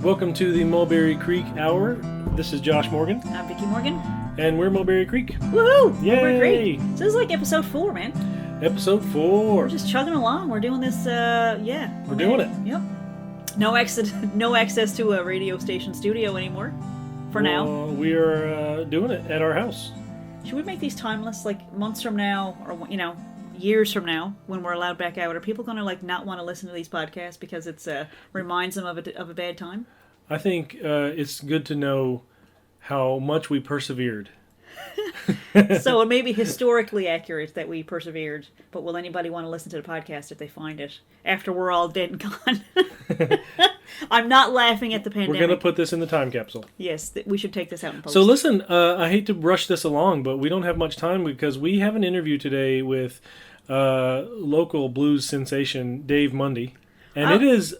Welcome to the Mulberry Creek Hour. This is Josh Morgan. I'm Vicki Morgan. And we're Mulberry Creek. Woohoo! Yay! Mulberry Creek. So this is like episode 4, man. Episode 4. We're just chugging along. We're doing this, We're doing it. Yep. No access to a radio station studio anymore. For now. We are doing it at our house. Should we make these timeless, like months from now, or, years from now, when we're allowed back out? Are people going to, not want to listen to these podcasts because it's reminds them of a bad time? I think it's good to know how much we persevered. So it may be historically accurate that we persevered, but will anybody want to listen to the podcast if they find it after we're all dead and gone? I'm not laughing at the pandemic. We're going to put this in the time capsule. Yes, we should take this out and post. So listen, I hate to rush this along, but we don't have much time because we have an interview today with local blues sensation Dave Mundy. And it is,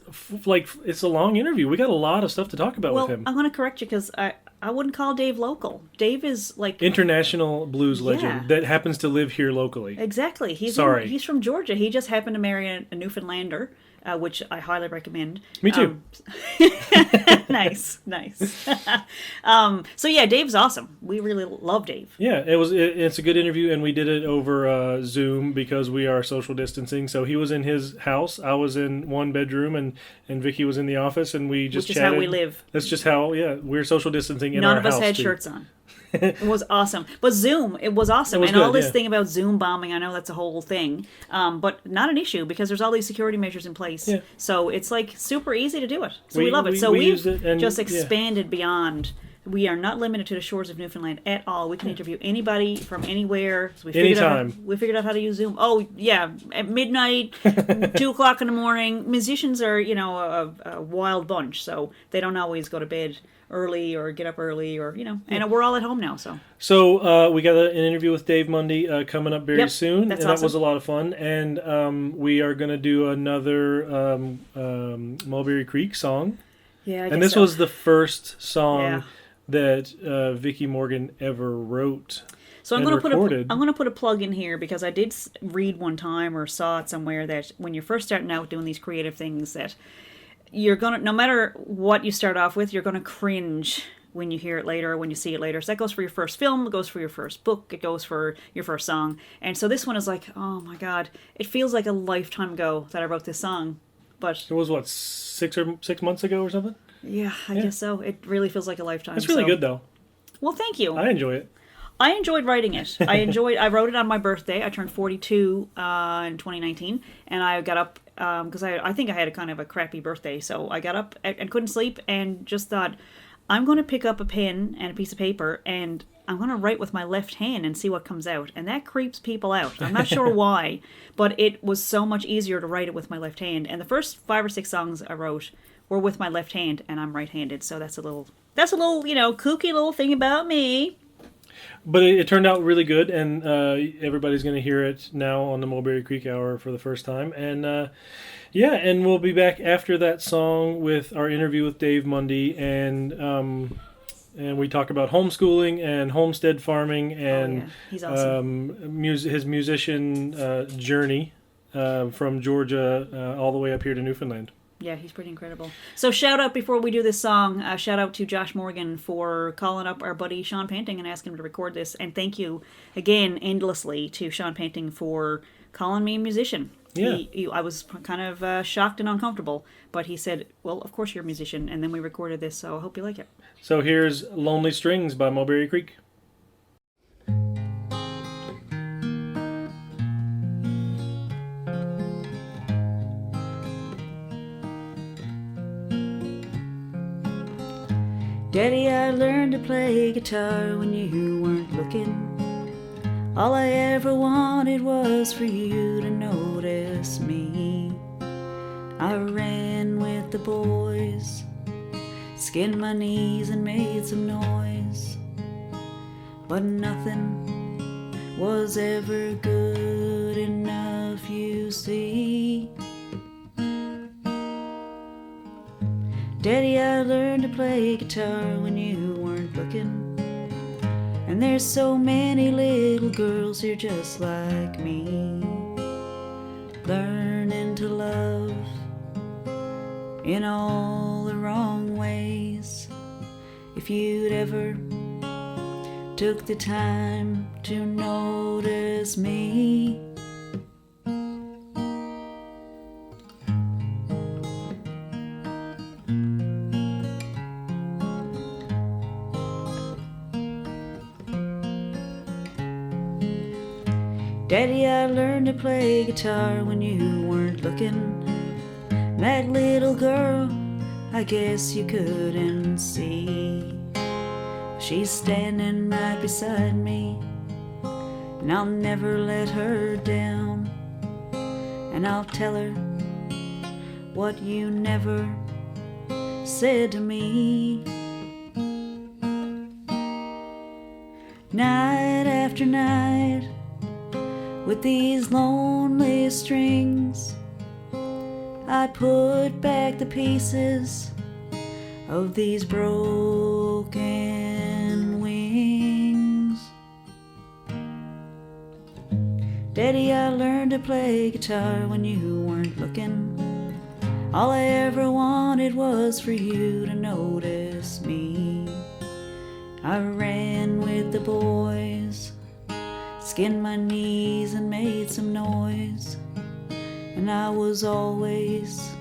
it's a long interview. We got a lot of stuff to talk about with him. I'm going to correct you because I wouldn't call Dave local. Dave is international blues legend that happens to live here locally. Exactly. He's from Georgia. He just happened to marry a Newfoundlander, which I highly recommend. Me too. Nice. So yeah, Dave's awesome. We really love Dave. Yeah, it's a good interview, and we did it over Zoom because we are social distancing. So he was in his house, I was in one bedroom, and Vicky was in the office, and we just chatted. Which is how we live. That's just how, we're social distancing in None our house. None of us had shirts on. It was awesome. But Zoom, it was awesome. All this thing about Zoom bombing, I know that's a whole thing. But not an issue because there's all these security measures in place. Yeah. So it's super easy to do it. So we love it. So we've just expanded beyond. We are not limited to the shores of Newfoundland at all. We can interview anybody from anywhere. So Anytime. We figured out how to use Zoom. Oh, yeah. At midnight, 2 o'clock in the morning. Musicians are, a wild bunch. So they don't always go to bed early or get up early and we're all at home now. So we got an interview with Dave Mundy coming up very soon. That's and awesome. That was a lot of fun. And we are going to do another Mulberry Creek song. Yeah, and this was the first song that Vicki Morgan ever wrote. So I'm going to put a plug in here because I did read one time or saw it somewhere that when you're first starting out doing these creative things that you're going to, no matter what you start off with, you're going to cringe when you hear it later or when you see it later. So that goes for your first film, it goes for your first book, it goes for your first song. And so this one is like, oh my God, it feels like a lifetime ago that I wrote this song. But it was 6 months ago or something? Yeah, I guess so. It really feels like a lifetime. It's really good though. Well, thank you. I enjoy it. I enjoyed writing it. I wrote it on my birthday. I turned 42 in 2019, and I got up because I think I had a kind of a crappy birthday, so I got up and couldn't sleep and just thought, I'm going to pick up a pen and a piece of paper and I'm going to write with my left hand and see what comes out. And that creeps people out. I'm not sure why, but it was so much easier to write it with my left hand. And the first 5 or 6 songs I wrote were with my left hand, and I'm right-handed, so that's a little kooky little thing about me. But it turned out really good, and everybody's going to hear it now on the Mulberry Creek Hour for the first time. And and we'll be back after that song with our interview with Dave Mundy, and we talk about homeschooling and homestead farming and he's awesome. His musician journey from Georgia all the way up here to Newfoundland. Yeah, he's pretty incredible. So shout out, before we do this song, shout out to Josh Morgan for calling up our buddy Sean Panting and asking him to record this. And thank you again, endlessly, to Sean Panting for calling me a musician. Yeah. I was kind of shocked and uncomfortable, but he said, well, of course you're a musician. And then we recorded this, so I hope you like it. So here's Lonely Strings by Mulberry Creek. Daddy, I learned to play guitar when you weren't looking. All I ever wanted was for you to notice me. I ran with the boys, skinned my knees and made some noise, but nothing was ever good enough, you see. Daddy, I learned to play guitar when you weren't looking. And there's so many little girls here just like me, learning to love in all the wrong ways. If you'd ever took the time to notice me. Daddy, I learned to play guitar when you weren't looking. That little girl, I guess you couldn't see. She's standing right beside me, and I'll never let her down. And I'll tell her what you never said to me. Night after night, with these lonely strings, I put back the pieces of these broken wings. Daddy, I learned to play guitar when you weren't looking. All I ever wanted was for you to notice me. I ran with the boys, skinned my knees and made some noise, and I was always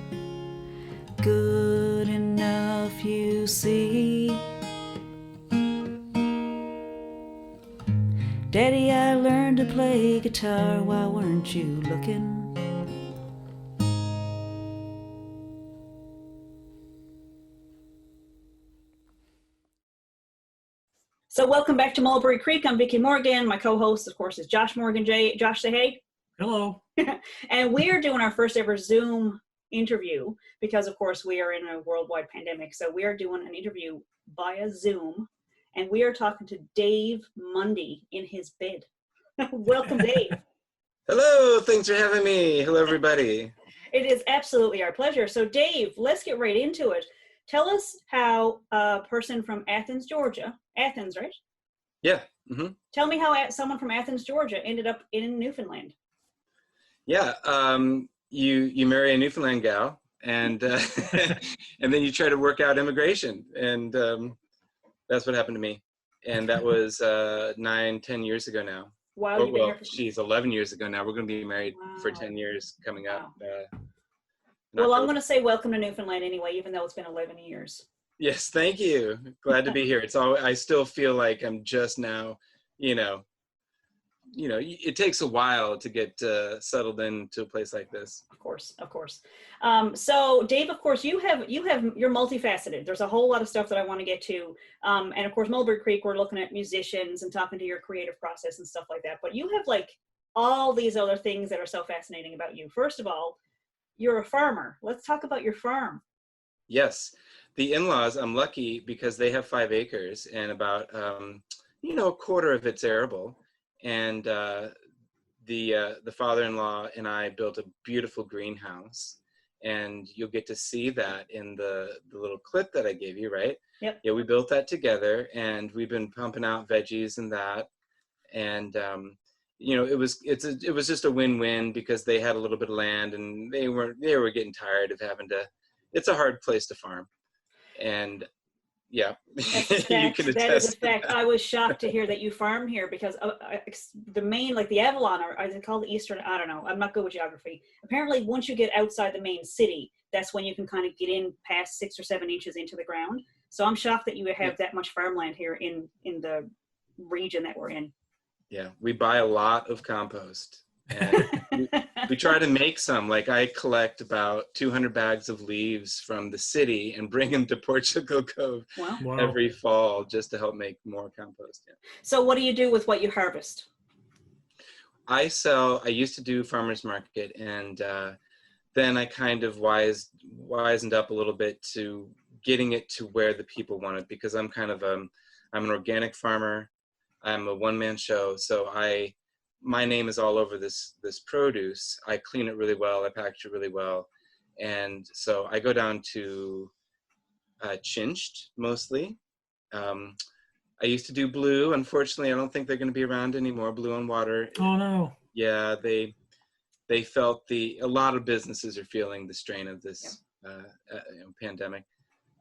good enough, you see. Daddy, I learned to play guitar, why weren't you looking? So welcome back to Mulberry Creek. I'm Vicki Morgan. My co-host, of course, is Josh Morgan. Josh, say hey. Hello. And we are doing our first ever Zoom interview because, of course, we are in a worldwide pandemic. So we are doing an interview via Zoom, and we are talking to Dave Mundy in his bed. Welcome, Dave. Hello, thanks for having me. Hello, everybody. It is absolutely our pleasure. So, Dave, let's get right into it. Tell us how a person from Athens, Georgia, Athens, right? Yeah. Tell me how someone from Athens, Georgia ended up in Newfoundland. Yeah. You marry a Newfoundland gal, and and then you try to work out immigration, and that's what happened to me. And that was 9-10 years ago now. Wow. Oh, well, she's 11 years ago now. We're going to be married for 10 years coming up. Well, I'm going to say welcome to Newfoundland anyway, even though it's been 11 years. Yes, thank you. Glad to be here. I still feel like I'm just now, it takes a while to get settled into a place like this. Of course. So Dave, of course, you're multifaceted. There's a whole lot of stuff that I want to get to. And of course, Mulberry Creek, we're looking at musicians and talking to your creative process and stuff like that. But you have like all these other things that are so fascinating about you. First of all, you're a farmer. Let's talk about your farm. Yes. The in-laws, I'm lucky because they have 5 acres and about, a quarter of it's arable. And the father-in-law and I built a beautiful greenhouse, and you'll get to see that in the little clip that I gave you, right? Yep. Yeah, we built that together, and we've been pumping out veggies and that. And it was just a win-win because they had a little bit of land, and they were getting tired of having to. It's a hard place to farm, and yeah, you can attest. That is a fact. I was shocked to hear that you farm here because the main, like the Avalon, or is it called the Eastern? I don't know. I'm not good with geography. Apparently, once you get outside the main city, that's when you can kind of get in past 6 or 7 inches into the ground. So I'm shocked that you have that much farmland here in the region that we're in. Yeah, we buy a lot of compost, and we try to make some. Like I collect about 200 bags of leaves from the city and bring them to Portugal Cove every fall just to help make more compost. Yeah. So what do you do with what you harvest? I used to do farmer's market, and then I kind of wisened up a little bit to getting it to where the people want it, because I'm kind of I'm an organic farmer. I'm a one-man show, so my name is all over this produce. I clean it really well, I package it really well, and so I go down to chinched mostly. I used to do blue. Unfortunately, I don't think they're going to be around anymore. Blue on water. Oh no. Yeah, they felt a lot of businesses are feeling the strain of this pandemic.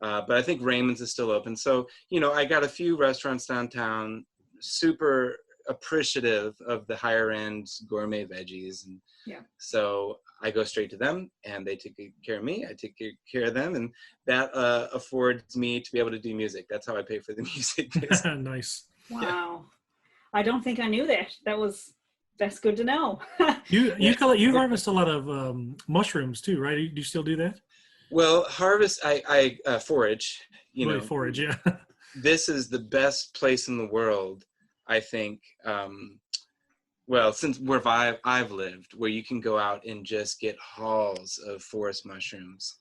But I think Raymond's is still open. So, I got a few restaurants downtown, super appreciative of the higher end gourmet veggies. And so I go straight to them, and they take care of me. I take care of them. And that affords me to be able to do music. That's how I pay for the music. Nice. Wow. Yeah. I don't think I knew that. That's good to know. You harvest a lot of mushrooms too, right? Do you still do that? Well, harvest, I forage, Really forage, yeah. This is the best place in the world, I think. Well, since where I've lived, where you can go out and just get hauls of forest mushrooms.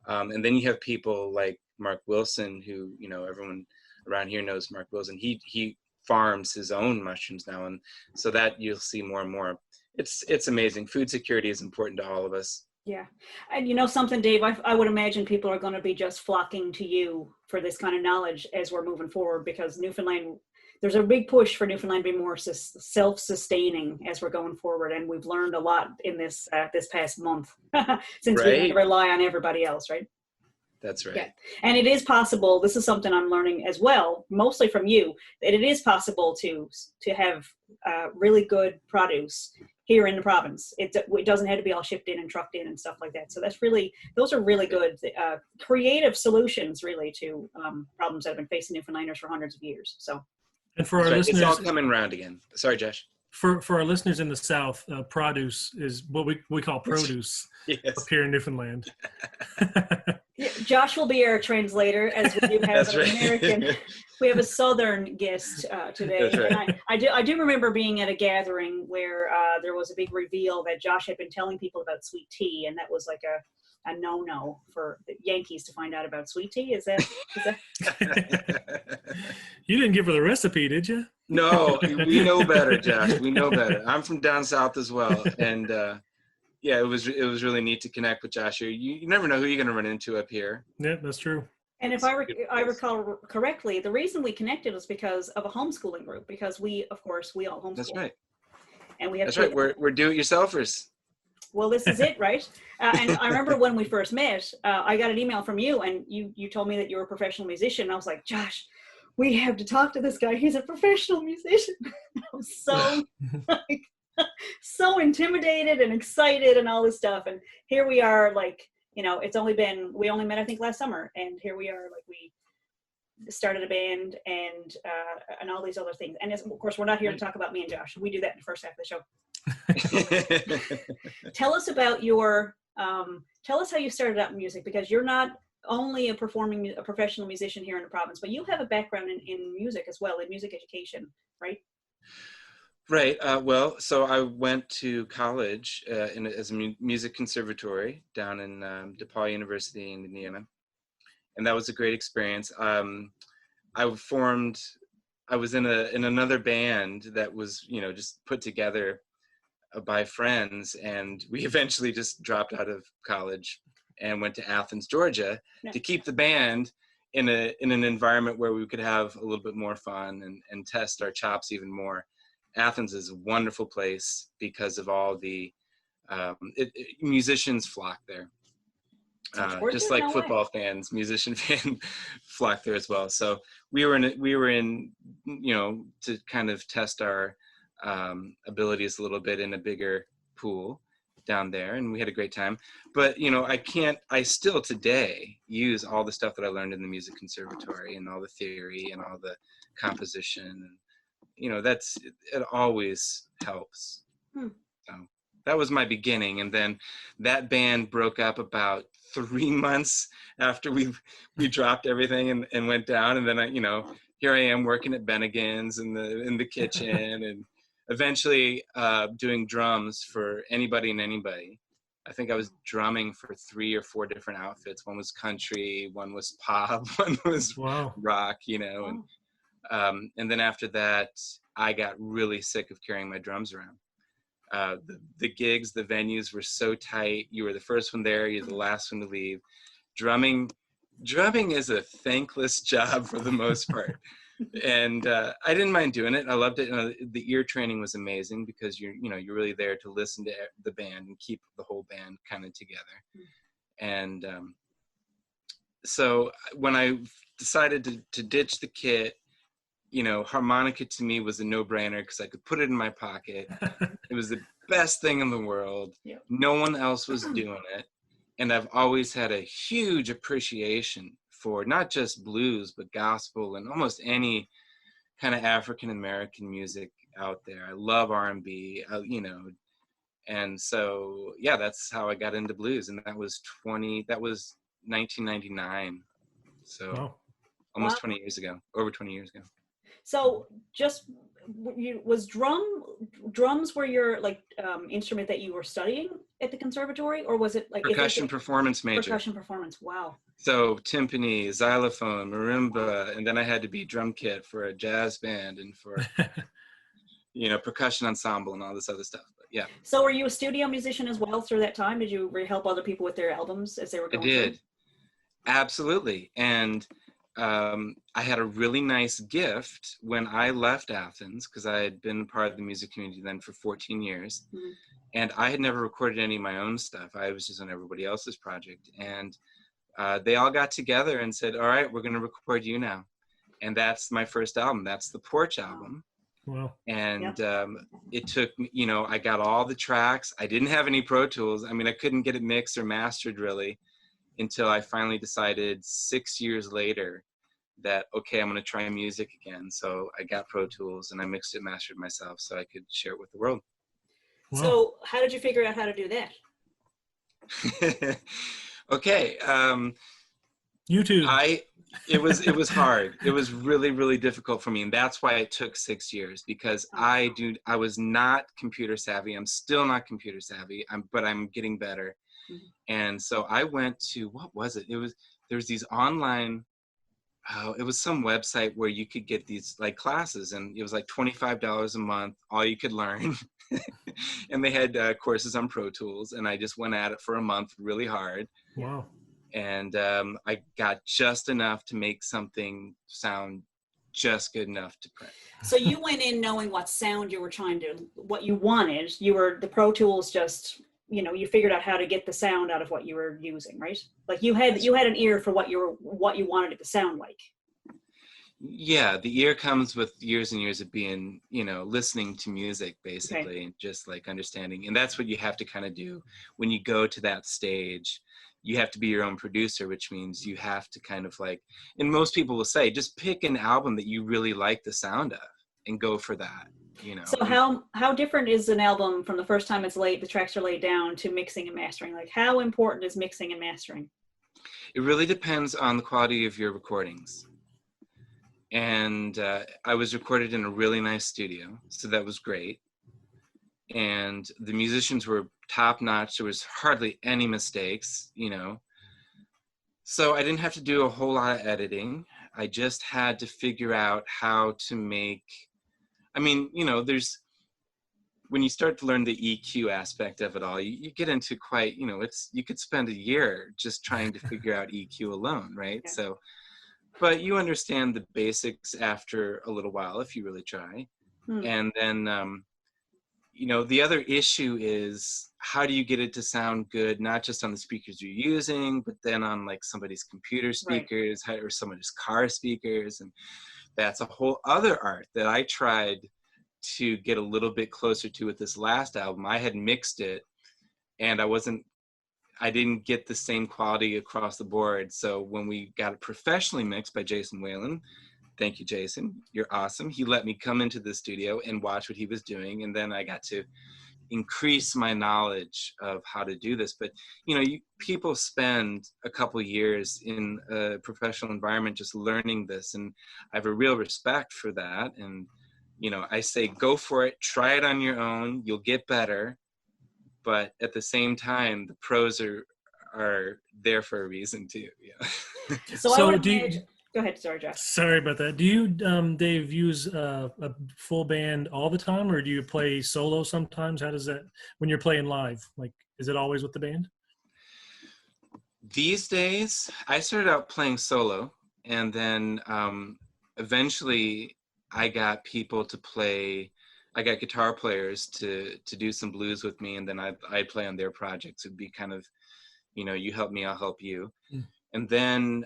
And then you have people like Mark Wilson, who, everyone around here knows Mark Wilson. He farms his own mushrooms now. And so that you'll see more and more. It's amazing. Food security is important to all of us. Yeah. And something, Dave, I would imagine people are going to be just flocking to you for this kind of knowledge as we're moving forward, because Newfoundland, there's a big push for Newfoundland to be more self-sustaining as we're going forward. And we've learned a lot in this past month since we had to rely on everybody else, right? That's right. Yeah. And it is possible, this is something I'm learning as well, mostly from you, that it is possible to have really good produce here in the province. It doesn't have to be all shipped in and trucked in and stuff like that. So those are really good creative solutions really to problems that have been facing Newfoundlanders for hundreds of years. So. And for our listeners, it's all coming around again. Sorry, Josh. For our listeners in the South, produce is what we call produce up here in Newfoundland. Yeah, Josh will be our translator, as we do have an American. We have a Southern guest today. That's right. And I do remember being at a gathering where there was a big reveal that Josh had been telling people about sweet tea, and that was like a no-no for the Yankees to find out about sweet tea. Is that? You didn't give her the recipe, did you? No, we know better, Josh. We know better. I'm from down south as well, and it was really neat to connect with Josh. You never know who you're going to run into up here. Yeah, that's true. And if I recall correctly, the reason we connected was because of a homeschooling group. Because we all homeschool. That's right. And we have. That's right. We're do-it-yourselfers. Well, this is it, right? And I remember when we first met, I got an email from you, and you told me that you were a professional musician. And I was like, Josh, we have to talk to this guy. He's a professional musician. I was so so intimidated and excited and all this stuff. And here we are, we only met I think last summer, and here we are, we started a band and all these other things. And of course, we're not here to talk about me and Josh. We do that in the first half of the show. Tell us about tell us how you started out in music, because you're not only a professional musician here in the province, but you have a background in music as well, in music education, right? Right. Well, so I went to college as a music conservatory down in DePaul University in Indiana, and that was a great experience. I was in another band that was just put together by friends, and we eventually just dropped out of college and went to Athens, Georgia, to keep the band in an environment where we could have a little bit more fun and test our chops even more. Athens is a wonderful place because of all the musicians flock there. Just like football fans, musician fans flock there as well. So we were in to kind of test our abilities a little bit in a bigger pool down there, and we had a great time. But I still today use all the stuff that I learned in the music conservatory and all the theory and all the composition, and it always helps. So that was my beginning, and then that band broke up about 3 months after we dropped everything and went down. And then here I am working at Bennigan's in the kitchen, and eventually doing drums for anybody and anybody. I think I was drumming for 3 or 4 different outfits. One was country, one was pop, one was rock, and then after that, I got really sick of carrying my drums around. The gigs, the venues were so tight. You were the first one there, you're the last one to leave. Drumming is a thankless job for the most part. And I didn't mind doing it. I loved it. The ear training was amazing because you're really there to listen to the band and keep the whole band kind of together. And so when I decided to ditch the kit, you know, harmonica to me was a no-brainer because I could put it in my pocket. It was the best thing in the world. Yeah. No one else was doing it. And I've always had a huge appreciation for not just blues, but gospel and almost any kind of African American music out there. I love R&B, you know, and so yeah, that's how I got into blues, and that was 1999, so Wow. almost Wow. 20 years ago, over 20 years ago. So just was drums were your like instrument that you were studying at the conservatory, or was it like Percussion performance major. Percussion performance. Wow. So timpani, xylophone, marimba, and then I had to be drum kit for a jazz band and for you know, percussion ensemble and all this other stuff. But yeah. So were you a studio musician as well through that time? Did you help other people with their albums as they were I going did. through? Absolutely. And I had a really nice gift when I left Athens, because I had been part of the music community then for 14 years. Mm-hmm. And I had never recorded any of my own stuff. I was just on everybody else's project. And they all got together and said, all right, we're going to record you now. And that's my first album. That's the Porch album. Wow. And it took, you know, I got all the tracks. I didn't have any Pro Tools. I mean, I couldn't get it mixed or mastered really until I finally decided 6 years later that, okay, I'm going to try music again. So I got Pro Tools and I mixed it, mastered myself so I could share it with the world. Wow. So how did you figure out how to do that? Okay. YouTube. It was hard. It was really, really difficult for me. And that's why it took 6 years, because I was not computer savvy. I'm still not computer savvy, but I'm getting better. Mm-hmm. And so I went to, what was it? There was these online, it was some website where you could get these like classes, and it was like $25 a month, all you could learn. And they had courses on Pro Tools, and I just went at it for a month really hard. Wow. And I got just enough to make something sound just good enough to print. So you went in knowing what sound you were what you wanted. You were the Pro Tools, just, you know, you figured out how to get the sound out of what you were using, right? Like you had an ear for what you wanted it to sound like. Yeah, the ear comes with years and years of being, you know, listening to music basically, and just like understanding. And that's what you have to kind of do when you go to that stage. You have to be your own producer, which means you have to kind of like, and most people will say, just pick an album that you really like the sound of and go for that, you know. So how different is an album from the first time the tracks are laid down, to mixing and mastering? Like how important is mixing and mastering? It really depends on the quality of your recordings. And I was recorded in a really nice studio, so that was great. And the musicians were top notch. There was hardly any mistakes, you know. So I didn't have to do a whole lot of editing. I just had to figure out how to make, I mean, you know, when you start to learn the EQ aspect of it all, you get into quite, you know, you could spend a year just trying to figure out EQ alone, right? Yeah. So, but you understand the basics after a little while if you really try. And then, you know, the other issue is how do you get it to sound good, not just on the speakers you're using, but then on like somebody's computer speakers, or somebody's car speakers. And that's a whole other art that I tried to get a little bit closer to with this last album. I had mixed it and I didn't get the same quality across the board. So when we got it professionally mixed by Jason Whalen, thank you, Jason, you're awesome. He let me come into the studio and watch what he was doing. And then I got to increase my knowledge of how to do this. But, you know, people spend a couple years in a professional environment just learning this. And I have a real respect for that. And, you know, I say, go for it, try it on your own, you'll get better. But at the same time, the pros are there for a reason too. Yeah. So go ahead. Sorry, Jeff. Sorry about that. Do you, Dave, use a full band all the time, or do you play solo sometimes? How does that, when you're playing live, like, is it always with the band? These days, I started out playing solo, and then eventually I got people to play. I got guitar players to do some blues with me, and then I'd play on their projects. It'd be kind of, you know, you help me, I'll help you. And then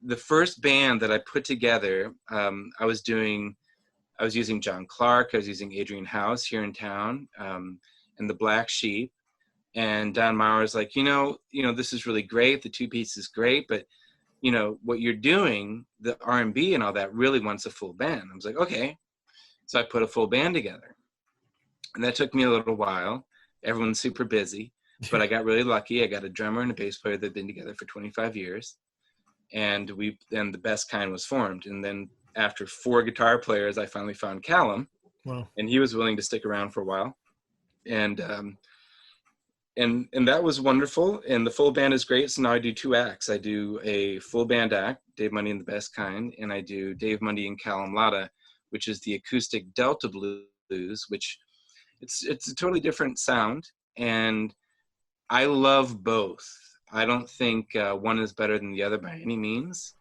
the first band that I put together, I was using John Clark, I was using Adrian House here in town, and the Black Sheep. And Don Mauer was like, this is really great. The two-piece is great, but what you're doing, the R&B and all that, really wants a full band. I was like, okay. So I put a full band together, and that took me a little while. Everyone's super busy, but I got really lucky. I got a drummer and a bass player that had been together for 25 years, and then the best kind was formed. And then after 4 guitar players, I finally found Callum. Wow. And he was willing to stick around for a while. And that was wonderful. And the full band is great. So now I do 2 acts. I do a full band act, Dave Mundy and the Best Kind, and I do Dave Mundy and Callum Latta, which is the acoustic Delta blues, which it's a totally different sound. And I love both. I don't think one is better than the other by any means.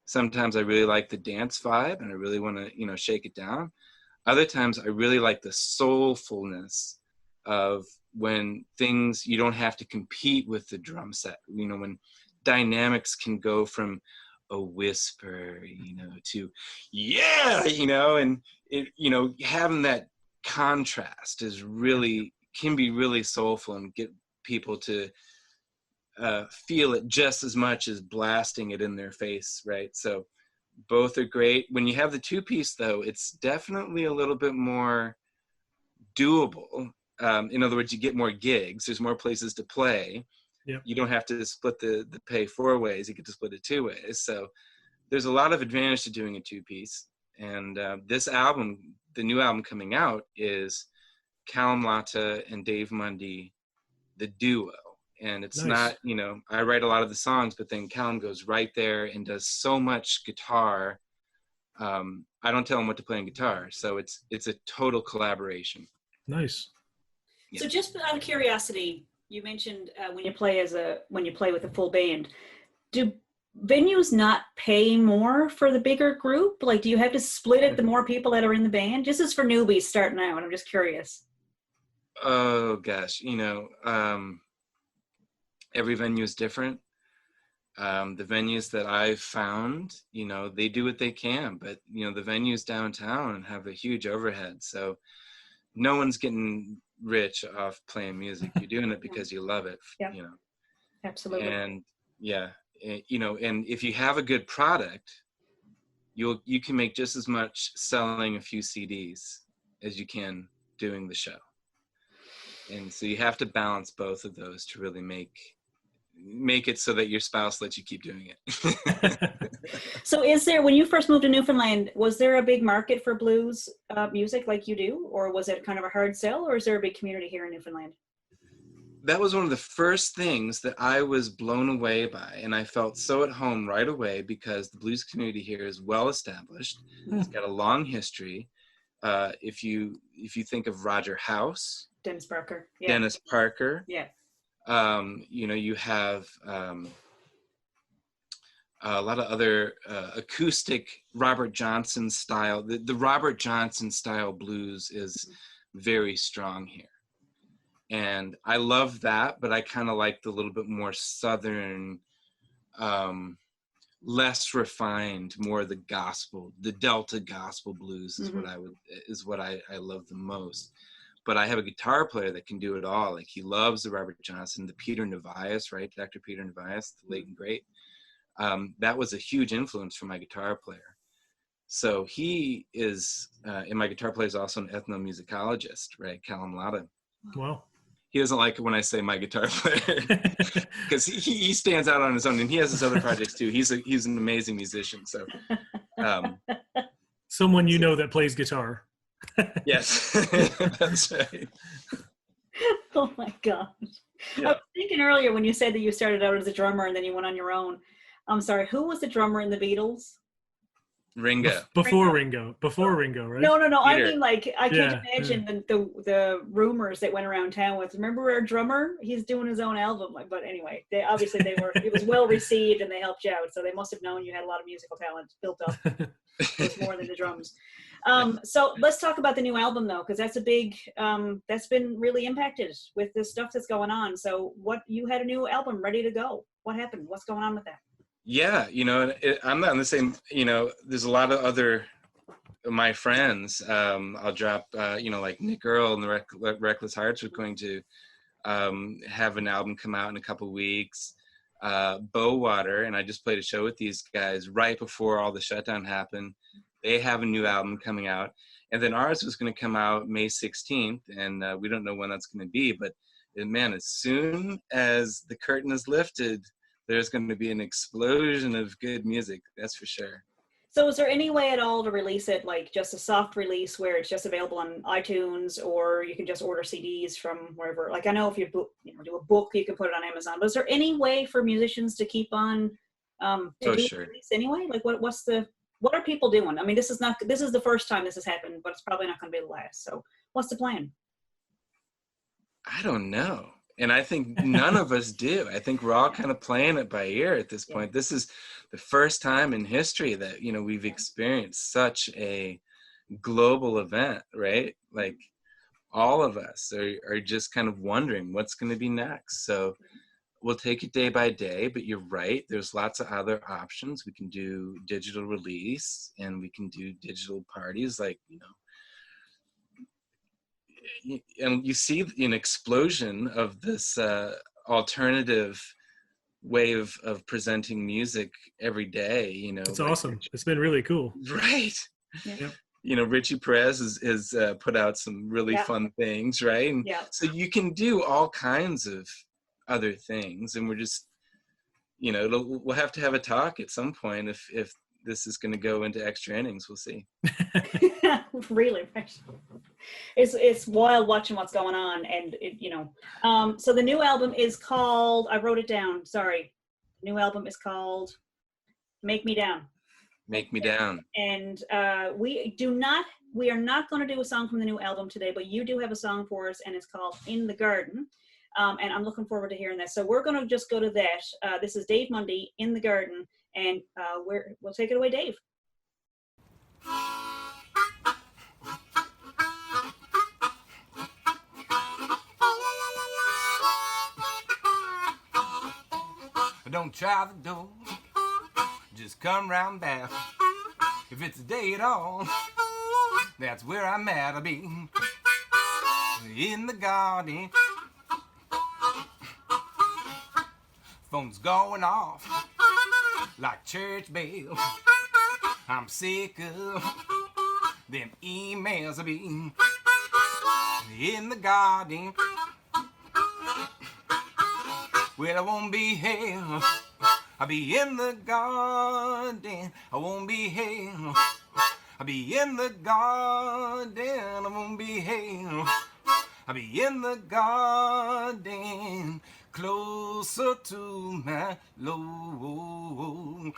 Sometimes I really like the dance vibe and I really want to, shake it down. Other times I really like the soulfulness of when things, you don't have to compete with the drum set, when dynamics can go from a whisper, to yeah, and it, having that contrast can be really soulful and get people to feel it just as much as blasting it in their face, right? So both are great. When you have the 2-piece, though, it's definitely a little bit more doable. In other words, you get more gigs. There's more places to play. Yep. You don't have to split the pay 4 ways. You get to split it 2 ways. So there's a lot of advantage to doing a 2-piece. And this album, the new album coming out, is Callum Latta and Dave Mundy, the duo. And it's nice. not, I write a lot of the songs, but then Callum goes right there and does so much guitar. I don't tell him what to play on guitar. So it's a total collaboration. Nice. Yeah. So just out of curiosity, you mentioned when you play with a full band, do venues not pay more for the bigger group? Like, do you have to split it the more people that are in the band? Just as for newbies starting out, I'm just curious. Oh gosh, every venue is different. The venues that I've found, they do what they can, but the venues downtown have a huge overhead. So no one's getting rich off playing music. You're doing it because you love it. Yep. Absolutely. And yeah, and if you have a good product, you can make just as much selling a few CDs as you can doing the show. And so you have to balance both of those to really make it so that your spouse lets you keep doing it. So when you first moved to Newfoundland, was there a big market for blues music like you do? Or was it kind of a hard sell? Or is there a big community here in Newfoundland? That was one of the first things that I was blown away by. And I felt so at home right away because the blues community here is well established. It's got a long history. If you think of Roger House, Dennis Parker. Yeah. Dennis Parker. Yeah. You have a lot of other acoustic Robert Johnson style. The Robert Johnson style blues is very strong here. And I love that, but I kind of like the little bit more southern, less refined, more the gospel, the Delta gospel blues is what I love the most. But I have a guitar player that can do it all. Like, he loves the Robert Johnson, the Peter Nevias, right? Dr. Peter Nevias, the late and great. That was a huge influence for my guitar player. So he is, and my guitar player is also an ethnomusicologist, right? Callum Latta. Wow. He doesn't like it when I say my guitar player because he stands out on his own, and he has his other projects too. He's an amazing musician. So someone that plays guitar. Yes, that's right. Oh my gosh. Yeah. I was thinking earlier when you said that you started out as a drummer and then you went on your own. I'm sorry, who was the drummer in the Beatles? Ringo. Before Ringo, right? No. I Peter. mean, like, I can't Yeah, imagine the rumors that went around town with. Remember our drummer? He's doing his own album. But anyway, they were. It was well received, and they helped you out. So they must have known you had a lot of musical talent built up. It was more than the drums. So let's talk about the new album, though, because that's a big. That's been really impacted with the stuff that's going on. So you had a new album ready to go. What happened? What's going on with that? Yeah, I'm not in the same, there's a lot of other my friends. I'll drop, like Nick Earl and the Reckless Hearts are going to have an album come out in a couple weeks. Bowater, and I just played a show with these guys right before all the shutdown happened. They have a new album coming out. And then ours was going to come out May 16th, and we don't know when that's going to be. But, man, as soon as the curtain is lifted, there's going to be an explosion of good music, that's for sure. So is there any way at all to release it, like just a soft release where it's just available on iTunes, or you can just order CDs from wherever? Like, I know if you do a book, you can put it on Amazon, but is there any way for musicians to keep on Sure. release anyway? Like, what are people doing? I mean, this is the first time this has happened, but it's probably not going to be the last. So what's the plan? I don't know. And I think none of us do. I think we're all kind of playing it by ear at this point. This is the first time in history that, we've experienced such a global event, right? Like all of us are just kind of wondering what's going to be next. So we'll take it day by day, but you're right. There's lots of other options. We can do digital release, and we can do digital parties, like, and you see an explosion of this alternative way of presenting music every day. It's awesome. It's been really cool. Right. Yeah. Richie Perez has put out some really fun things, right? And so you can do all kinds of other things, and we're just, we'll have to have a talk at some point if this is going to go into extra innings. We'll see. Really, it's wild watching what's going on, and so the new album is called, I wrote it down, sorry, the new album is called Make Me Down. Make Me Down. And we are not going to do a song from the new album today, but you do have a song for us, and it's called In the Garden. And I'm looking forward to hearing that. So we're going to just go to that. This is Dave Mundy, In the Garden, and we'll take it away, Dave. Don't try the door, just come round back. If it's a day at all, that's where I'm at. I'll be in the garden. Phone's going off like church bells. I'm sick of them emails. I'll be in the garden. Well, I won't be here. I'll be in the garden. I won't be here. I'll be in the garden. I won't be here. I'll be in the garden, closer to my Lord.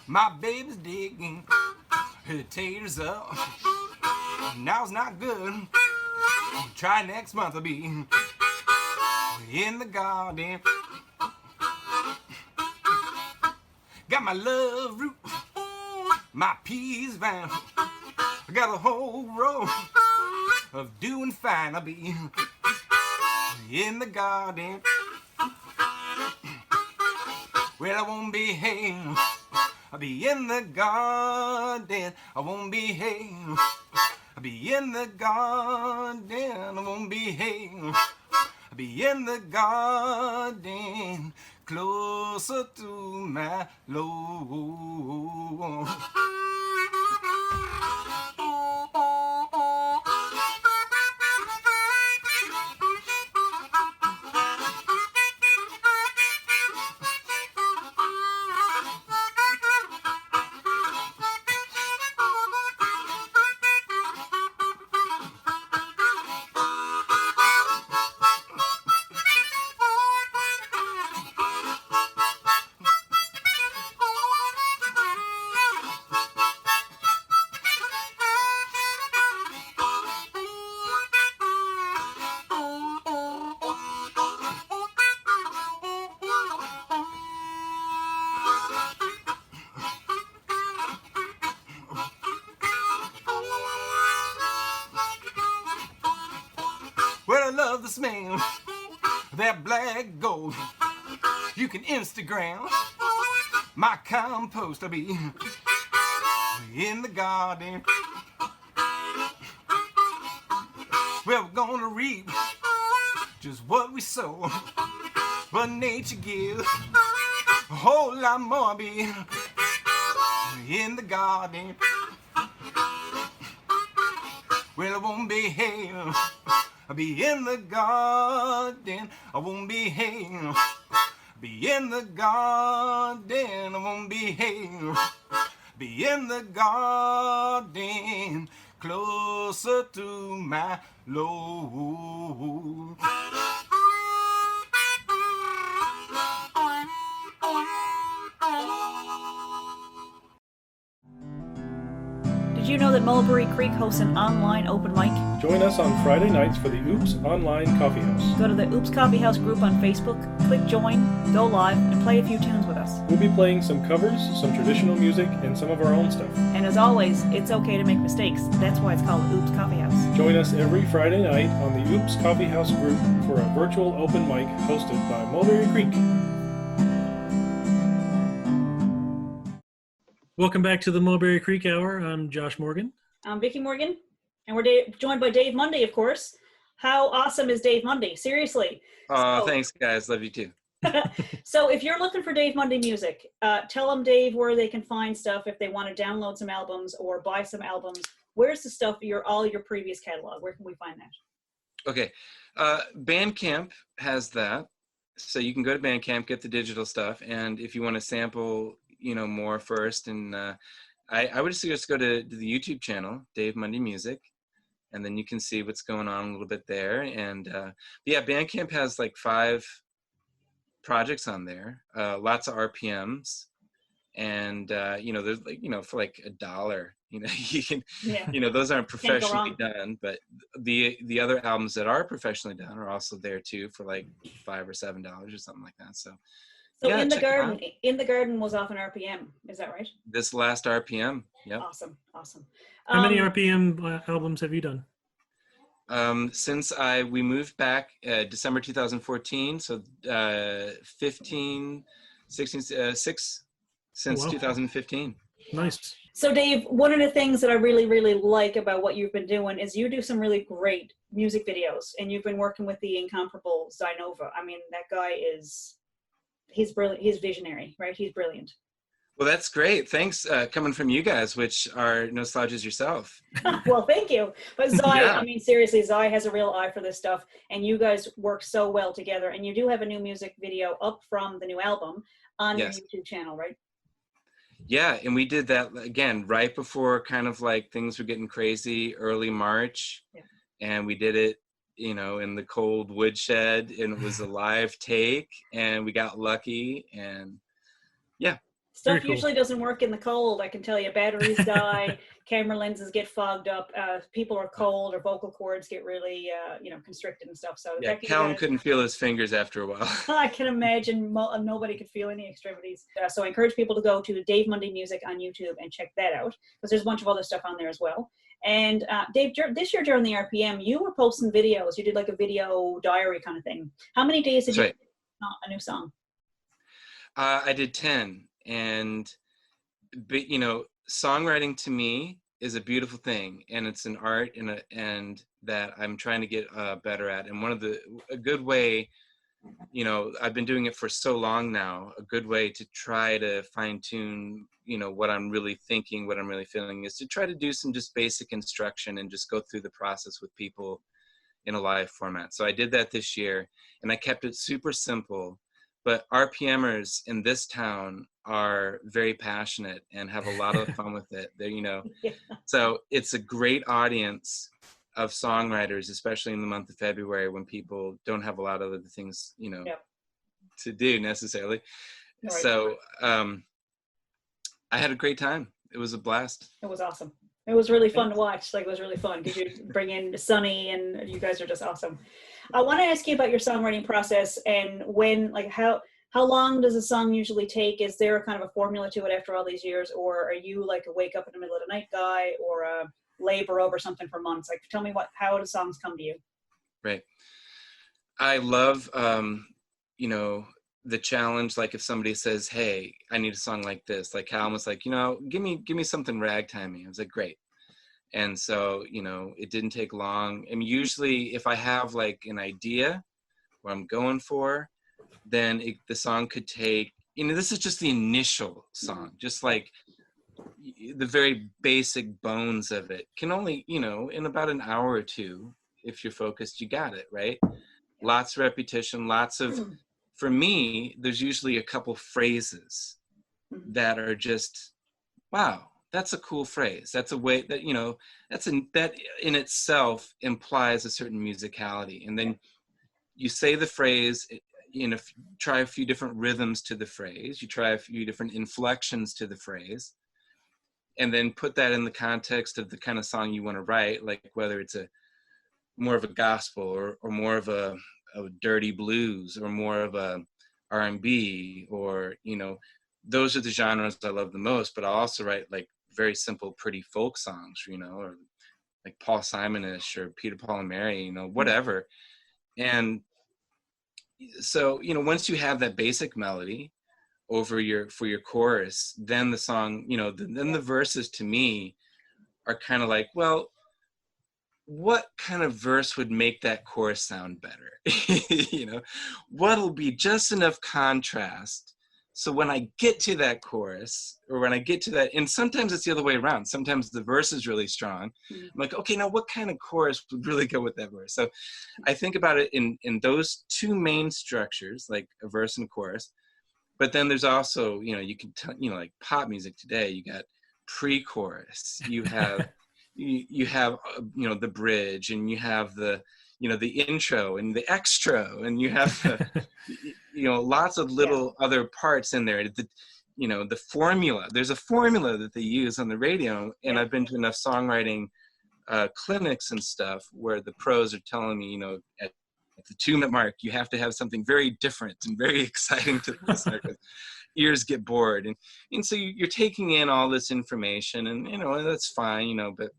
My baby's digging her taters up. Now's not good. Try next month. I'll be in the garden. Got my love root, my peas vine. I got a whole row of doing fine. I'll be in the garden. Well, I won't be here. I'll be in the garden. I won't be here. I'll be in the garden. I won't be here. I'll be in the garden, closer to my Lord. smell that black gold. You can Instagram my compost. I'll be in the garden. Well, we're gonna reap just what we sow, but nature gives a whole lot more. I'll be in the garden. Well, I won't behave. I'll be in the garden. I won't behave. Be in the garden. I won't behave. Be in the garden, closer to my Lord. Did you know that Mulberry Creek hosts an online open mic? Join us on Friday nights for the Oops Online Coffee House. Go to the Oops Coffee House group on Facebook, click join, go live, and play a few tunes with us. We'll be playing some covers, some traditional music, and some of our own stuff. And as always, it's okay to make mistakes. That's why it's called the Oops Coffee House. Join us every Friday night on the Oops Coffee House group for a virtual open mic hosted by Mulberry Creek. Welcome back to the Mulberry Creek Hour. I'm Josh Morgan. I'm Vicki Morgan, and we're joined by Dave Mundy, of course. How awesome is Dave Mundy? Seriously. Oh, thanks, guys. Love you too. So if you're looking for Dave Mundy music, tell them, Dave, where they can find stuff if they want to download some albums or buy some albums. Where's the stuff, all your previous catalog? Where can we find that? Okay. Bandcamp has that. So you can go to Bandcamp, get the digital stuff. And if you want to sample, more first, and I would just go to the YouTube channel, Dave Mundy Music, and then you can see what's going on a little bit there. And yeah, Bandcamp has like 5 projects on there, lots of RPMs, and there's like for like $1, you can, those aren't professionally done, but the other albums that are professionally done are also there too for like $5 or $7 or something like that. So yeah, in the garden was off an RPM, is that right? This last RPM, yeah. Awesome. How many RPM albums have you done? Since we moved back December 2014, so 15, 16, 6 since 2015. Nice. So Dave, one of the things that I really, really like about what you've been doing is you do some really great music videos, and you've been working with the incomparable Zinova. I mean, that guy he's brilliant. He's visionary, right? He's brilliant. Well, that's great. Thanks, coming from you guys, which are nostalgias yourself. Well, thank you. But Zai, yeah. I mean, seriously, Zai has a real eye for this stuff, and you guys work so well together. And you do have a new music video up from the new album on your YouTube channel, right? Yeah, and we did that, again, right before kind of like things were getting crazy, early March. Yeah. And we did it, in the cold woodshed, and it was a live take, and we got lucky, and yeah. Stuff usually doesn't work in the cold, I can tell you. Batteries die, camera lenses get fogged up, people are cold, or vocal cords get really, constricted and stuff. So yeah, Callum couldn't feel his fingers after a while. I can imagine nobody could feel any extremities. So I encourage people to go to Dave Mundy Music on YouTube and check that out, because there's a bunch of other stuff on there as well. And Dave, this year during the RPM, you were posting videos. You did like a video diary kind of thing. How many days did you do a new song? I did 10. But songwriting to me is a beautiful thing, and it's an art, and that I'm trying to get better at. And a good way, I've been doing it for so long now, a good way to try to fine tune, what I'm really thinking, what I'm really feeling, is to try to do some just basic instruction and just go through the process with people in a live format. So I did that this year, and I kept it super simple. But RPMers in this town are very passionate and have a lot of fun with it. They're, Yeah. So it's a great audience of songwriters, especially in the month of February when people don't have a lot of other things, to do necessarily. Right. So I had a great time. It was a blast. It was awesome. It was really fun to watch. Like, it was really fun because you bring in Sunny, and you guys are just awesome. I want to ask you about your songwriting process, and how long does a song usually take? Is there a kind of a formula to it after all these years, or are you like a wake up in the middle of the night guy, or a labor over something for months? Like, tell me how do songs come to you? Right. I love, you know, the challenge. Like if somebody says, "Hey, I need a song like this," like Calum was like, you know, give me something ragtimey. I was like, great. And so, you know, it didn't take long. And usually, if I have like an idea what I'm going for, then the song could take. You know, this is just the initial song, just like the very basic bones of it can only, you know, in about an hour or two, if you're focused, you got it, right? Lots of repetition, lots of, for me, there's usually a couple phrases that are just, wow, that's a cool phrase. That's a way that, you know, that in itself implies a certain musicality. And then you say the phrase, you know, try a few different rhythms to the phrase, you try a few different inflections to the phrase, and then put that in the context of the kind of song you want to write, like whether it's a more of a gospel or more of a dirty blues or more of a R&B, or, you know, those are the genres I love the most. But I'll also write like very simple, pretty folk songs, you know, or like Paul Simon-ish or Peter, Paul and Mary, you know, whatever. And so, you know, once you have that basic melody over for your chorus, then the song, you know, then the verses to me are kind of like, well, what kind of verse would make that chorus sound better? You know, what'll be just enough contrast so when I get to that chorus, or when I get to that, and sometimes it's the other way around, sometimes the verse is really strong, I'm like, okay, now what kind of chorus would really go with that verse? So I think about it in those two main structures, like a verse and a chorus. But then there's also, you know, you can you know, like pop music today, you got pre-chorus, you have you have you know, the bridge, and you have the, you know, the intro and the extra, and you have the, you know, lots of little other parts in there. You know, the formula, there's a formula that they use on the radio, and I've been to enough songwriting clinics and stuff where the pros are telling me, you know, at the 2-minute mark, you have to have something very different and very exciting to the listener, because ears get bored. And so you're taking in all this information, and, you know, that's fine, you know, but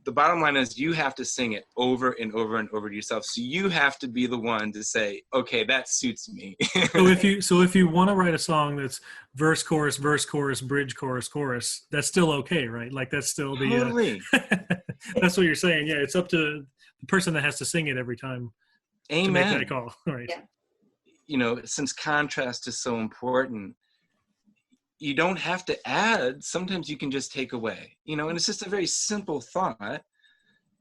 the bottom line is you have to sing it over and over and over to yourself. So you have to be the one to say, okay, that suits me. So if you want to write a song that's verse, chorus, bridge, chorus, that's still okay, right? Like that's still the Totally. That's what you're saying. Yeah, it's up to the person that has to sing it every time. Amen. To make that call, right? Yeah. You know, since contrast is so important, you don't have to add. Sometimes you can just take away, you know, and it's just a very simple thought.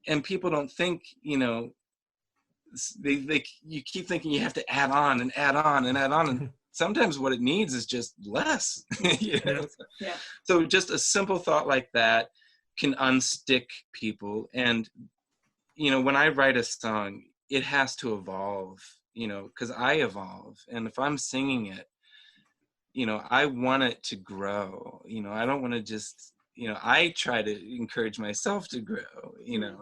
And people don't think, you know, you keep thinking you have to add on and add on and add on. And sometimes what it needs is just less. You know? Yeah. So just a simple thought like that can unstick people. And, you know, when I write a song, it has to evolve, you know, because I evolve. And if I'm singing it, you know, I want it to grow. You know, I don't want to just, you know, I try to encourage myself to grow. You know,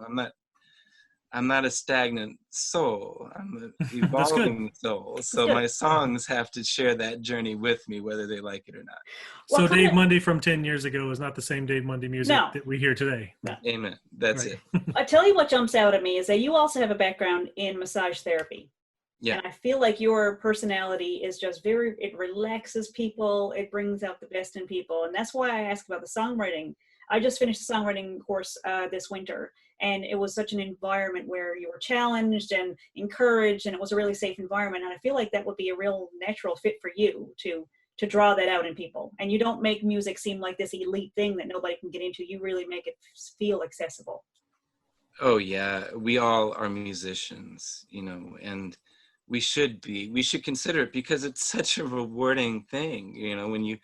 I'm not a stagnant soul. I'm an evolving soul. So my songs have to share that journey with me, whether they like it or not. So Dave Mundy from 10 years ago is not the same Dave Mundy music that we hear today. No. Amen. That's it. I tell you what jumps out at me is that you also have a background in massage therapy. Yeah. And I feel like your personality is just it relaxes people. It brings out the best in people. And that's why I asked about the songwriting. I just finished a songwriting course this winter, and it was such an environment where you were challenged and encouraged, and it was a really safe environment. And I feel like that would be a real natural fit for you to draw that out in people. And you don't make music seem like this elite thing that nobody can get into. You really make it feel accessible. Oh yeah, we all are musicians, you know, and we should consider it, because it's such a rewarding thing, you know, when you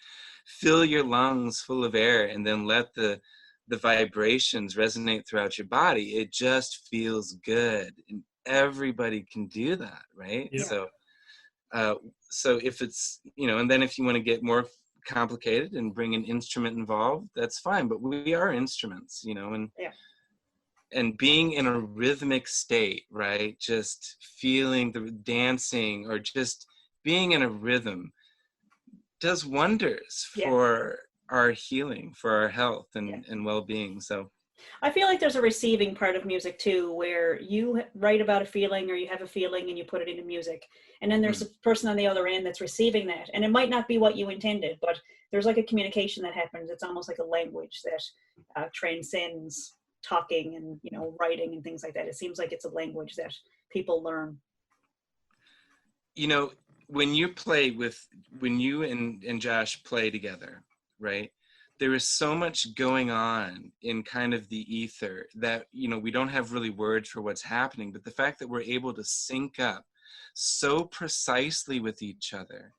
fill your lungs full of air and then let the vibrations resonate throughout your body. It just feels good, and everybody can do that, right? Yeah. So if it's, you know, and then if you want to get more complicated and bring an instrument involved, that's fine, but we are instruments, you know, and being in a rhythmic state, right? Just feeling the dancing, or just being in a rhythm, does wonders for our healing, for our health and well-being. So I feel like there's a receiving part of music too, where you write about a feeling or you have a feeling and you put it into music. And then there's Mm. a person on the other end that's receiving that. And it might not be what you intended, but there's like a communication that happens. It's almost like a language that transcends talking and, you know, writing and things like that. It seems like it's a language that people learn. You know, when you and Josh play together, right? There is so much going on in kind of the ether that, you know, we don't have really words for what's happening, but the fact that we're able to sync up so precisely with each other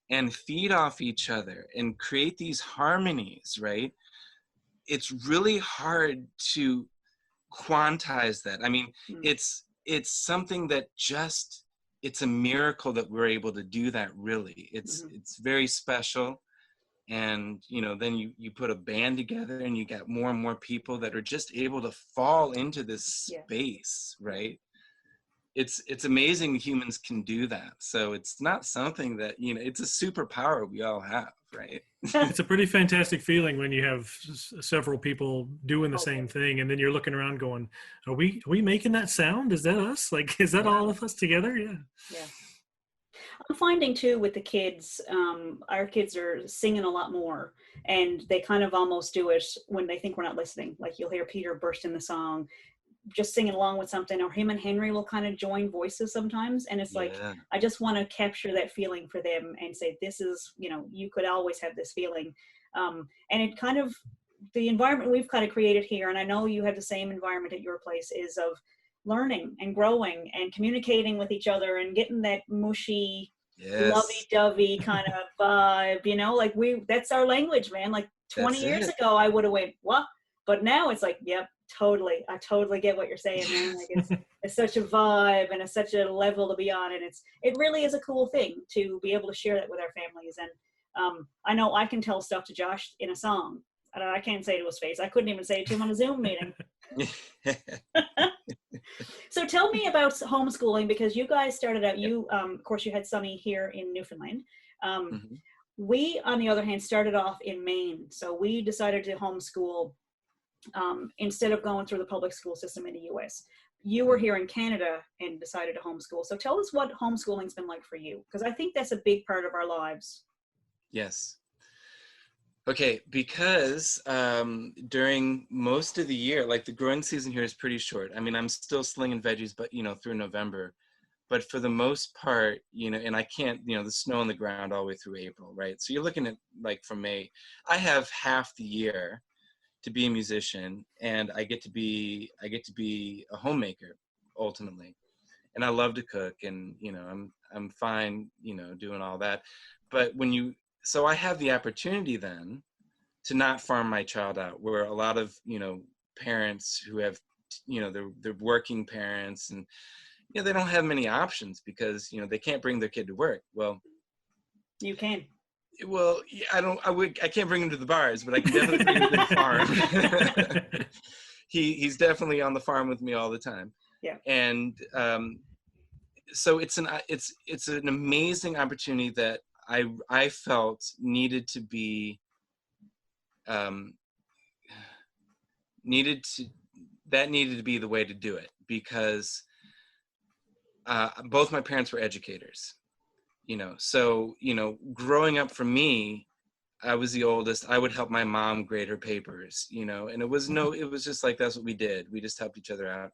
and feed off each other and create these harmonies, right? It's really hard to quantize that. I mean, Mm. it's something that just, it's a miracle that we're able to do that, really. It's very special. And, you know, then you put a band together and you get more and more people that are just able to fall into this space, right? It's amazing humans can do that. So it's not something that, you know, it's a superpower we all have, right? It's a pretty fantastic feeling when you have several people doing the same thing, and then you're looking around going, are we making that sound? Is that us? Like, is that all of us together? Yeah. Yeah. I'm finding too with the kids, our kids are singing a lot more, and they kind of almost do it when they think we're not listening. Like you'll hear Peter burst in the song, just singing along with something, or him and Henry will kind of join voices sometimes. And it's like, I just want to capture that feeling for them and say, this is, you know, you could always have this feeling. And it kind of, the environment we've kind of created here, and I know you have the same environment at your place, is of learning and growing and communicating with each other and getting that mushy, lovey-dovey kind of vibe, you know, like that's our language, man. Like 20 years ago, I would have went, what? But now it's like, yep, totally. I totally get what you're saying, man. Like it's such a vibe and it's such a level to be on. And it really is a cool thing to be able to share that with our families. And I know I can tell stuff to Josh in a song. I can't say it to his face. I couldn't even say it to him on a Zoom meeting. So tell me about homeschooling, because you guys started out, of course, you had Sunny here in Newfoundland. We, on the other hand, started off in Maine. So we decided to homeschool instead of going through the public school system in the US. You were here in Canada and decided to homeschool. So tell us what homeschooling's been like for you, because I think that's a big part of our lives. Yes. Okay, because during most of the year, like the growing season here is pretty short. I mean, I'm still slinging veggies, but, you know, through November. But for the most part, you know, and I can't, you know, the snow on the ground all the way through April, right? So you're looking at like from May. I have half the year to be a musician, and I get to be a homemaker ultimately. And I love to cook, and, you know, I'm fine, you know, doing all that. But so I have the opportunity then to not farm my child out, where a lot of, you know, parents who have, you know, they're working parents, and, you know, they don't have many options because, you know, they can't bring their kid to work. Well, you can. Well, I can't bring him to the bars, but I can definitely bring him to the farm. He's definitely on the farm with me all the time. Yeah. And so it's an amazing opportunity that I felt needed to be needed to be the way to do it, because both my parents were educators. You know, so, you know, growing up for me, I was the oldest. I would help my mom grade her papers, you know, and it was just like, that's what we did. We just helped each other out.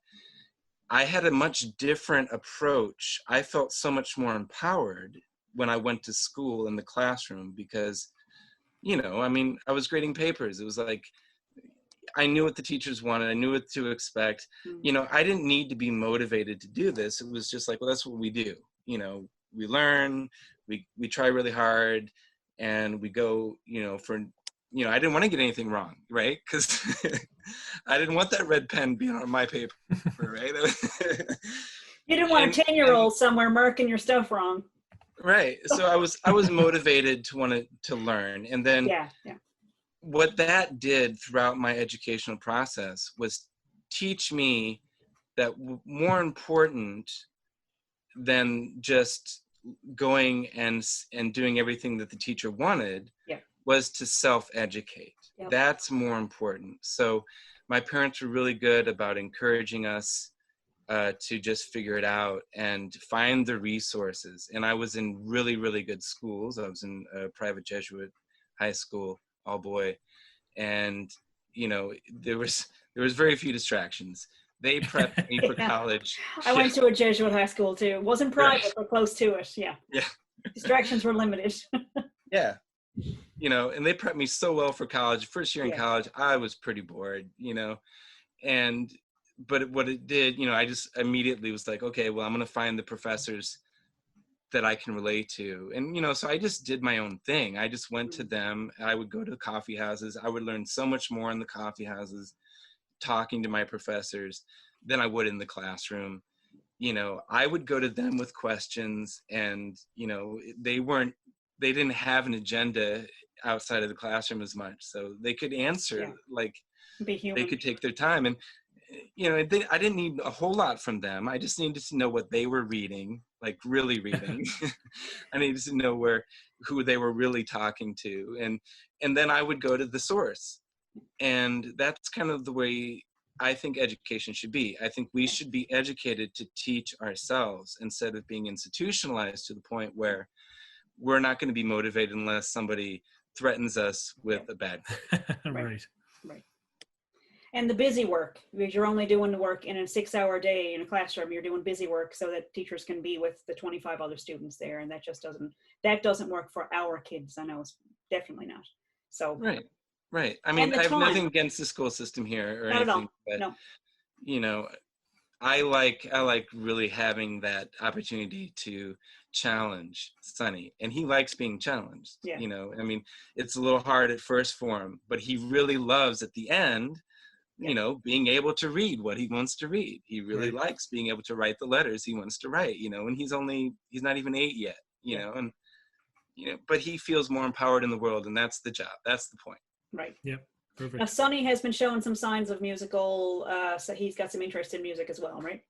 I had a much different approach. I felt so much more empowered when I went to school in the classroom because, you know, I mean, I was grading papers. It was like, I knew what the teachers wanted. I knew what to expect. You know, I didn't need to be motivated to do this. It was just like, well, that's what we do, you know. We learn, we try really hard, and we go, you know, I didn't want to get anything wrong, right? Because I didn't want that red pen being on my paper, right? You didn't want a 10-year-old somewhere marking your stuff wrong. Right. So I was motivated to learn. And then what that did throughout my educational process was teach me that more important than just going and doing everything that the teacher wanted was to self-educate. That's more important. So my parents were really good about encouraging us to just figure it out and find the resources. And I was in really, really good schools. I was in a private Jesuit high school, all boy. And, you know, there was very few distractions. They prepped me for Yeah. college. I went to a Jesuit high school too. It wasn't private, Right. but close to it. Yeah. Yeah. Distractions were limited. Yeah. You know, and they prepped me so well for college. First year in Yeah. college, I was pretty bored, you know, but what it did, you know, I just immediately was like, okay, well, I'm going to find the professors that I can relate to. And, you know, so I just did my own thing. I just went to them. I would go to the coffee houses. I would learn so much more in the coffee houses, talking to my professors, than I would in the classroom. You know, I would go to them with questions, and, you know, they didn't have an agenda outside of the classroom as much. So they could answer, like, Be human. they could take their time. And, you know, I didn't need a whole lot from them. I just needed to know what they were reading, like really reading. I needed to know who they were really talking to. And then I would go to the source. And that's kind of the way I think education should be. I think we should be educated to teach ourselves instead of being institutionalized to the point where we're not going to be motivated unless somebody threatens us with a bad grade. Right. And the busy work, because you're only doing the work in a 6-hour day in a classroom. You're doing busy work so that teachers can be with the 25 other students there, and that just doesn't work for our kids. I know it's definitely not. So right. I mean, I have time. nothing against the school system here or Not anything, at all. but No. you know, I like really having that opportunity to challenge Sonny, and he likes being challenged. Yeah. You know, I mean, it's a little hard at first for him, but he really loves at the end, you know, being able to read what he wants to read. He really likes being able to write the letters he wants to write, you know, and he's not even 8 yet, you know, and, you know, but he feels more empowered in the world, and that's the job. That's the point. Right. Yep. Perfect. Now, Sonny has been showing some signs of musical, so he's got some interest in music as well, right?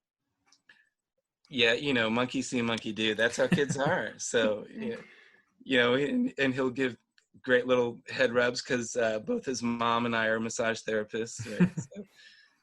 Yeah, you know, monkey see, monkey do. That's how kids are. So, you know, and he'll give great little head rubs because both his mom and I are massage therapists. Right? So,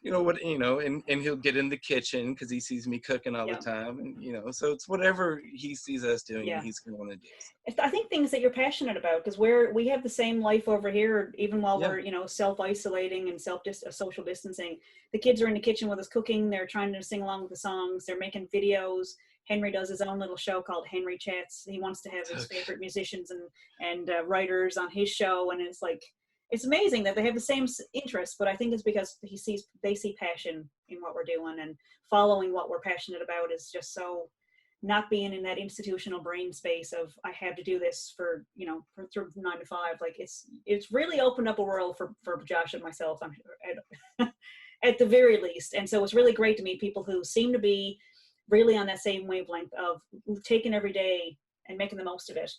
you know, and he'll get in the kitchen because he sees me cooking all the time, and you know, so it's whatever he sees us doing, he's gonna want to do. So. I think things that you're passionate about, because we have the same life over here, even while we're, you know, self-isolating and social distancing. The kids are in the kitchen with us cooking. They're trying to sing along with the songs. They're making videos. Henry does his own little show called Henry Chats. He wants to have his favorite musicians and writers on his show, and it's like, it's amazing that they have the same interests, but I think it's because they see passion in what we're doing, and following what we're passionate about is just so, not being in that institutional brain space of I have to do this for 9 to 5. Like it's really opened up a world for Josh and myself, I'm sure, at the very least. And so it's really great to meet people who seem to be really on that same wavelength of taking every day and making the most of it,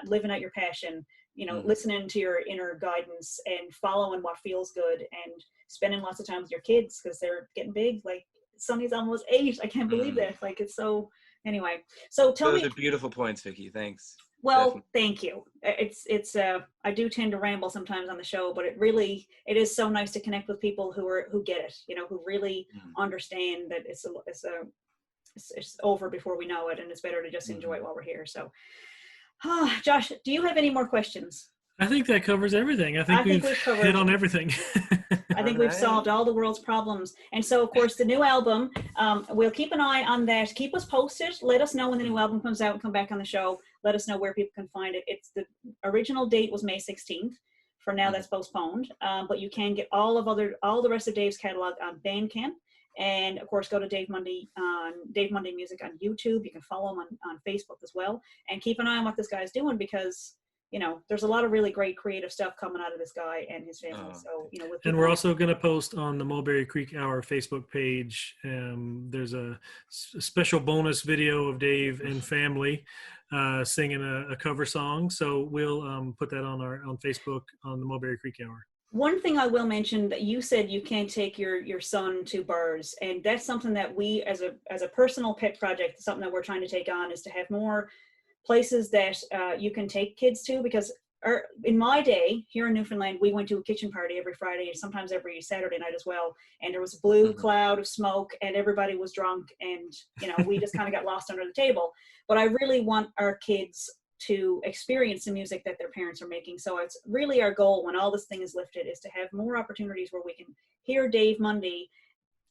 living out your passion, you know, listening to your inner guidance and following what feels good, and spending lots of time with your kids because they're getting big. Like Sonny's almost 8. I can't believe that. Like, it's so, anyway. So tell me. Those are beautiful points, Vicki. Thanks. Well, Definitely. Thank you. It's I do tend to ramble sometimes on the show, but it is so nice to connect with people who get it, you know, who really understand that it's over before we know it, and it's better to just enjoy it while we're here. So, Josh, do you have any more questions? I think that covers everything. I think we've hit on everything. I think we've solved all the world's problems. And so, of course, the new album, we'll keep an eye on that. Keep us posted. Let us know when the new album comes out and come back on the show. Let us know where people can find it. It's the original date was May 16th. For now, that's postponed. But you can get all the rest of Dave's catalog on Bandcamp. And of course, go to Dave Mundy Music on YouTube. You can follow him on Facebook as well. And keep an eye on what this guy's doing, because you know, there's a lot of really great creative stuff coming out of this guy and his family. So, you know, and we're also going to post on the Mulberry Creek Hour Facebook page. There's a special bonus video of Dave and family singing a cover song. So we'll put that on Facebook on the Mulberry Creek Hour. One thing I will mention, that you said you can't take your son to bars, and that's something that we, as a personal pet project, something that we're trying to take on, is to have more places that you can take kids to, because in my day here in Newfoundland, we went to a kitchen party every Friday and sometimes every Saturday night as well. And there was a blue cloud of smoke and everybody was drunk and, we just kind of got lost under the table. But I really want our kids to experience the music that their parents are making. So it's really our goal when all this thing is lifted is to have more opportunities where we can hear Dave Mundy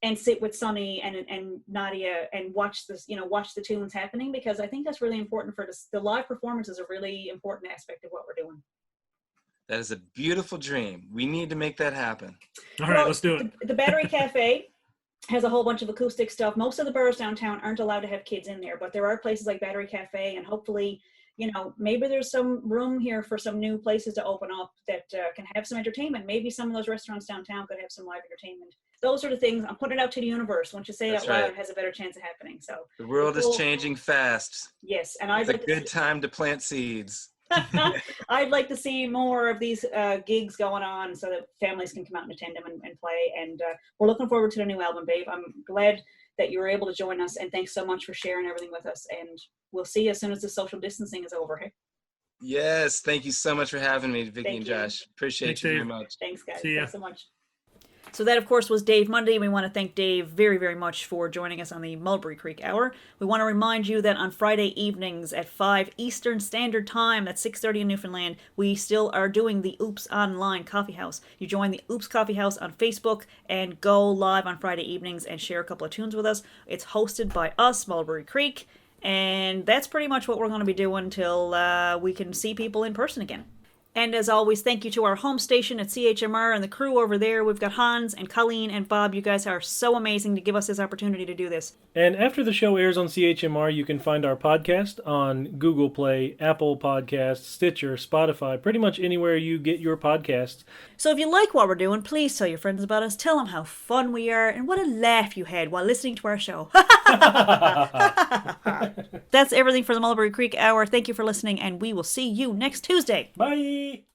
and sit with Sonny and Nadia and watch this, watch the tunes happening, because I think that's really important for this. The live performance is a really important aspect of what we're doing. That is a beautiful dream. We need to make that happen. All right, let's do it. The Battery Cafe has a whole bunch of acoustic stuff. Most of the bars downtown aren't allowed to have kids in there, but there are places like Battery Cafe, and hopefully, maybe there's some room here for some new places to open up that can have some entertainment. Maybe some of those restaurants downtown could have some live entertainment. Those are the things. I'm putting it out to the universe. Once you say it out loud, it has a better chance of happening. So the world is changing fast. Yes, and it's a good time to plant seeds. I'd like to see more of these gigs going on so that families can come out and attend them and play. And we're looking forward to the new album, babe. I'm glad that you were able to join us, and thanks so much for sharing everything with us. And we'll see you as soon as the social distancing is over. Hey? Yes, thank you so much for having me, Vicki and Josh. Appreciate you very much. Thanks, guys. See ya. Thanks so much. So that, of course, was Dave Mundy. We want to thank Dave very, very much for joining us on the Mulberry Creek Hour. We want to remind you that on Friday evenings at 5 Eastern Standard Time, that's 6:30 in Newfoundland, we still are doing the Oops Online Coffee House. You join the Oops Coffee House on Facebook and go live on Friday evenings and share a couple of tunes with us. It's hosted by us, Mulberry Creek, and that's pretty much what we're going to be doing till we can see people in person again. And as always, thank you to our home station at CHMR and the crew over there. We've got Hans and Colleen and Bob. You guys are so amazing to give us this opportunity to do this. And after the show airs on CHMR, you can find our podcast on Google Play, Apple Podcasts, Stitcher, Spotify, pretty much anywhere you get your podcasts. So if you like what we're doing, please tell your friends about us. Tell them how fun we are and what a laugh you had while listening to our show. That's everything for the Mulberry Creek Hour. Thank you for listening, and we will see you next Tuesday. Bye!